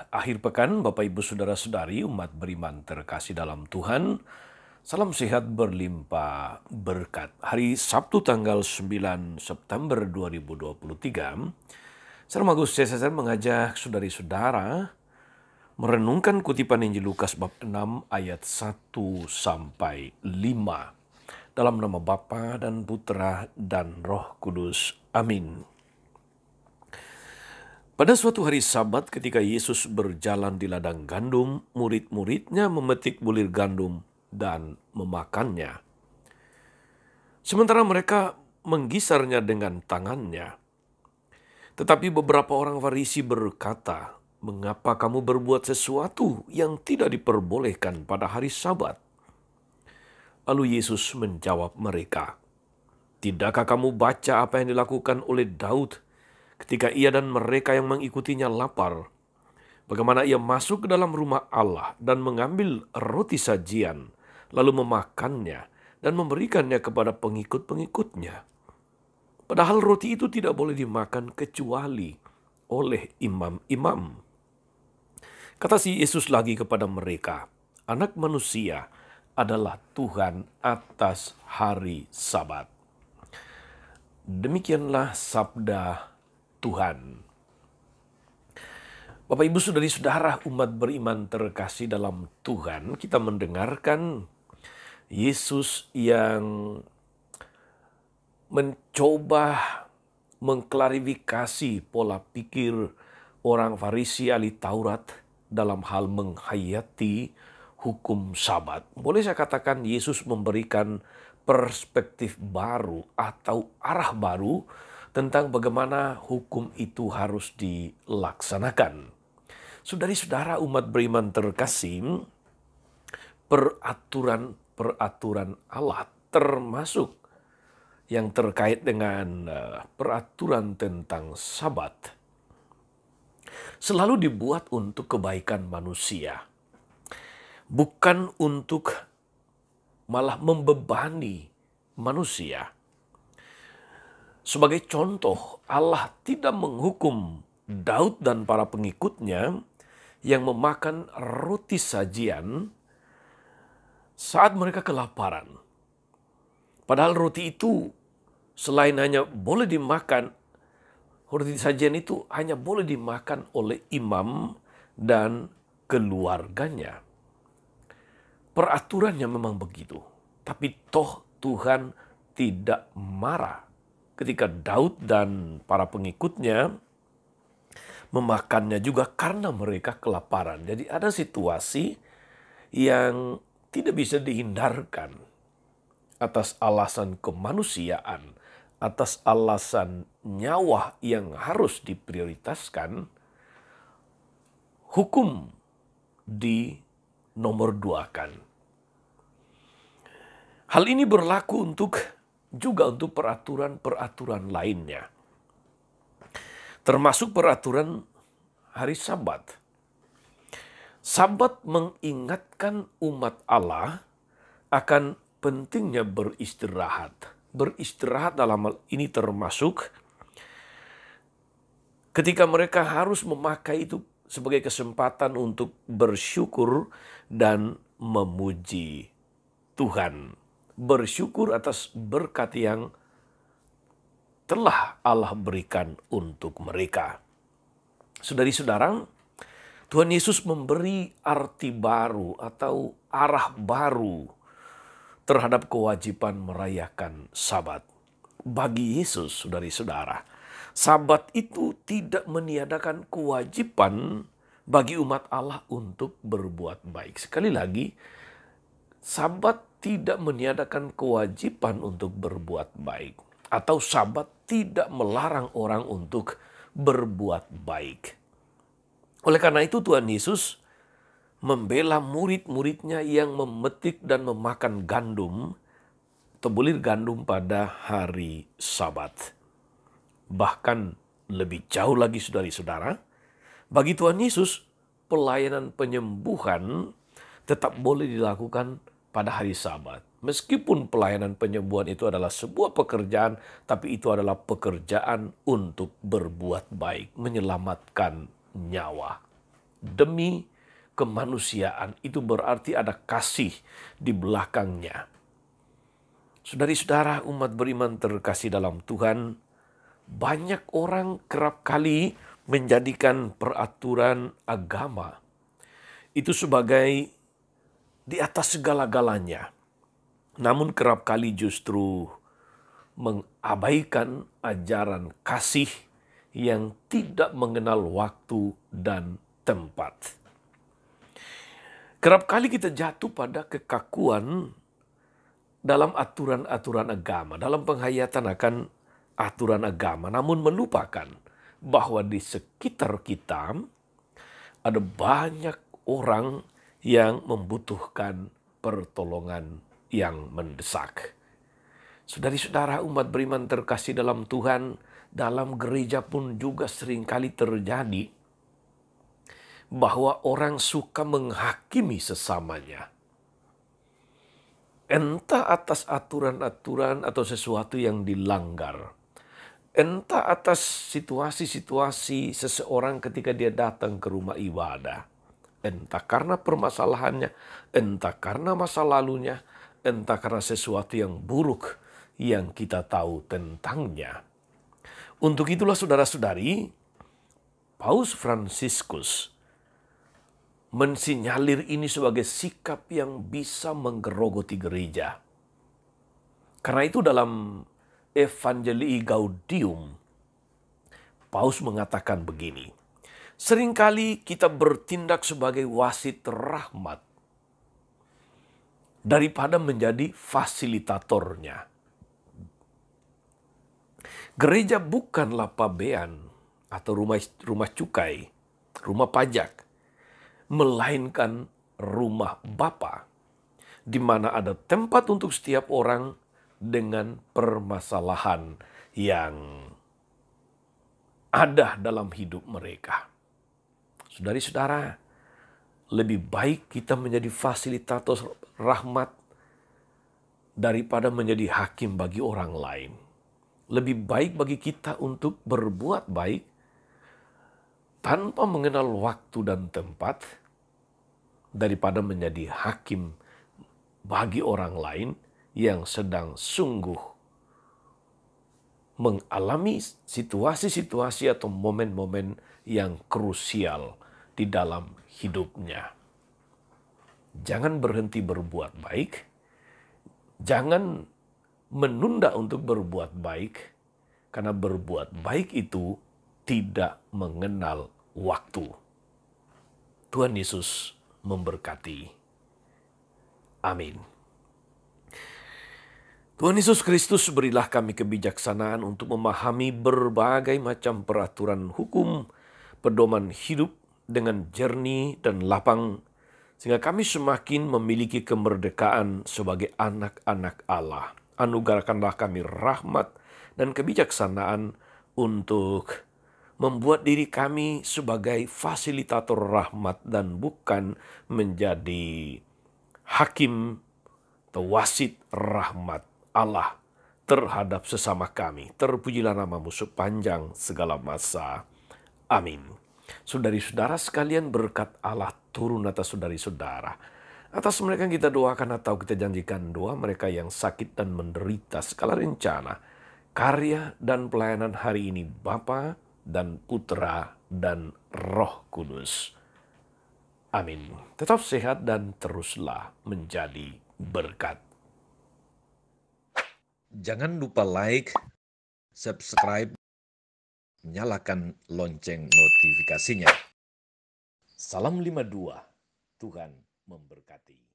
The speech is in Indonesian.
akhir pekan, Bapak Ibu Saudara-saudari, umat beriman terkasih dalam Tuhan. Salam sehat berlimpah berkat. Hari Sabtu tanggal 9 September 2023, Saudara Magus Cesar mengajak saudari-saudara merenungkan kutipan Injil Lukas bab 6 ayat 1 sampai 5. Dalam nama Bapa dan Putra dan Roh Kudus. Amin. Pada suatu hari Sabat ketika Yesus berjalan di ladang gandum, murid-muridnya memetik bulir gandum dan memakannya. Sementara mereka menggisarnya dengan tangannya. Tetapi beberapa orang Farisi berkata, "Mengapa kamu berbuat sesuatu yang tidak diperbolehkan pada hari Sabat?" Lalu Yesus menjawab mereka, "Tidakkah kamu baca apa yang dilakukan oleh Daud ketika ia dan mereka yang mengikutinya lapar? Bagaimana ia masuk ke dalam rumah Allah dan mengambil roti sajian, lalu memakannya dan memberikannya kepada pengikut-pengikutnya. Padahal roti itu tidak boleh dimakan kecuali oleh imam-imam." Kata si Yesus lagi kepada mereka, "Anak manusia adalah Tuhan atas hari Sabat." Demikianlah sabda Tuhan. Bapak Ibu Saudari-saudara umat beriman terkasih dalam Tuhan, kita mendengarkan Yesus yang mencoba mengklarifikasi pola pikir orang Farisi ahli Taurat dalam hal menghayati hukum Sabat. Boleh saya katakan Yesus memberikan perspektif baru atau arah baru tentang bagaimana hukum itu harus dilaksanakan. Saudari-saudara umat beriman terkasih, peraturan-peraturan Allah termasuk yang terkait dengan peraturan tentang Sabat selalu dibuat untuk kebaikan manusia, bukan untuk malah membebani manusia. Sebagai contoh, Allah tidak menghukum Daud dan para pengikutnya yang memakan roti sajian saat mereka kelaparan. Padahal roti itu selain hanya boleh dimakan, roti sajian itu hanya boleh dimakan oleh imam dan keluarganya. Peraturannya memang begitu, tapi toh Tuhan tidak marah ketika Daud dan para pengikutnya memakannya juga karena mereka kelaparan. Jadi ada situasi yang tidak bisa dihindarkan atas alasan kemanusiaan, atas alasan nyawa yang harus diprioritaskan, hukum dinomorduakan. Hal ini berlaku juga untuk peraturan-peraturan lainnya. Termasuk peraturan hari Sabat. Sabat mengingatkan umat Allah akan pentingnya beristirahat. Beristirahat dalam hal ini termasuk ketika mereka harus memakai itu sebagai kesempatan untuk bersyukur dan memuji Tuhan. Bersyukur atas berkat yang telah Allah berikan untuk mereka. Saudari-saudara, Tuhan Yesus memberi arti baru atau arah baru terhadap kewajiban merayakan Sabat. Bagi Yesus, saudari-saudara, Sabat itu tidak meniadakan kewajiban bagi umat Allah untuk berbuat baik. Sekali lagi, Sabat tidak meniadakan kewajiban untuk berbuat baik. Atau Sabat tidak melarang orang untuk berbuat baik. Oleh karena itu Tuhan Yesus membela murid-muridnya yang memetik dan memakan gandum atau bulir gandum pada hari Sabat. Bahkan lebih jauh lagi saudari-saudara, bagi Tuhan Yesus pelayanan penyembuhan tetap boleh dilakukan pada hari Sabat. Meskipun pelayanan penyembuhan itu adalah sebuah pekerjaan, tapi itu adalah pekerjaan untuk berbuat baik, menyelamatkan nyawa. demi kemanusiaan. Itu berarti ada kasih di belakangnya. Saudari-saudara umat beriman terkasih dalam Tuhan, banyak orang kerap kali menjadikan peraturan agama itu sebagai di atas segala-galanya. Namun kerap kali justru mengabaikan ajaran kasih yang tidak mengenal waktu dan tempat. Kerap kali kita jatuh pada kekakuan dalam aturan-aturan agama, dalam penghayatan akan aturan agama, namun melupakan bahwa di sekitar kita ada banyak orang yang membutuhkan pertolongan yang mendesak. Saudari-saudara umat beriman terkasih dalam Tuhan, dalam gereja pun juga seringkali terjadi bahwa orang suka menghakimi sesamanya. Entah atas aturan-aturan atau sesuatu yang dilanggar. Entah atas situasi-situasi seseorang ketika dia datang ke rumah ibadah. Entah karena permasalahannya, entah karena masa lalunya, entah karena sesuatu yang buruk yang kita tahu tentangnya. Untuk itulah saudara-saudari, Paus Fransiskus mensinyalir ini sebagai sikap yang bisa menggerogoti gereja. Karena itu dalam Evangelii Gaudium, Paus mengatakan begini, seringkali kita bertindak sebagai wasit rahmat daripada menjadi fasilitatornya. Gereja bukanlah pabean atau rumah cukai, rumah pajak, melainkan rumah Bapa, di mana ada tempat untuk setiap orang dengan permasalahan yang ada dalam hidup mereka. Saudari-saudara, lebih baik kita menjadi fasilitator rahmat daripada menjadi hakim bagi orang lain. Lebih baik bagi kita untuk berbuat baik tanpa mengenal waktu dan tempat daripada menjadi hakim bagi orang lain yang sedang sungguh mengalami situasi-situasi atau momen-momen yang krusial di dalam hidupnya. Jangan berhenti berbuat baik, jangan menunda untuk berbuat baik, karena berbuat baik itu tidak mengenal waktu. Tuhan Yesus memberkati. Amin. Tuhan Yesus Kristus, berilah kami kebijaksanaan untuk memahami berbagai macam peraturan hukum, pedoman hidup dengan jernih dan lapang, sehingga kami semakin memiliki kemerdekaan sebagai anak-anak Allah. Anugerahkanlah kami rahmat dan kebijaksanaan untuk membuat diri kami sebagai fasilitator rahmat dan bukan menjadi hakim atau wasit rahmat Allah terhadap sesama kami. Terpujilah namamu sepanjang segala masa. Amin. Saudari-saudara sekalian, berkat Allah turun atas saudari-saudara. Atas mereka yang kita doakan atau kita janjikan doa, mereka yang sakit dan menderita segala rencana, karya dan pelayanan hari ini Bapa dan Putra dan Roh Kudus. Amin. Tetap sehat dan teruslah menjadi berkat. Jangan lupa like, subscribe, nyalakan lonceng notifikasinya. Salam 52, Tuhan memberkati.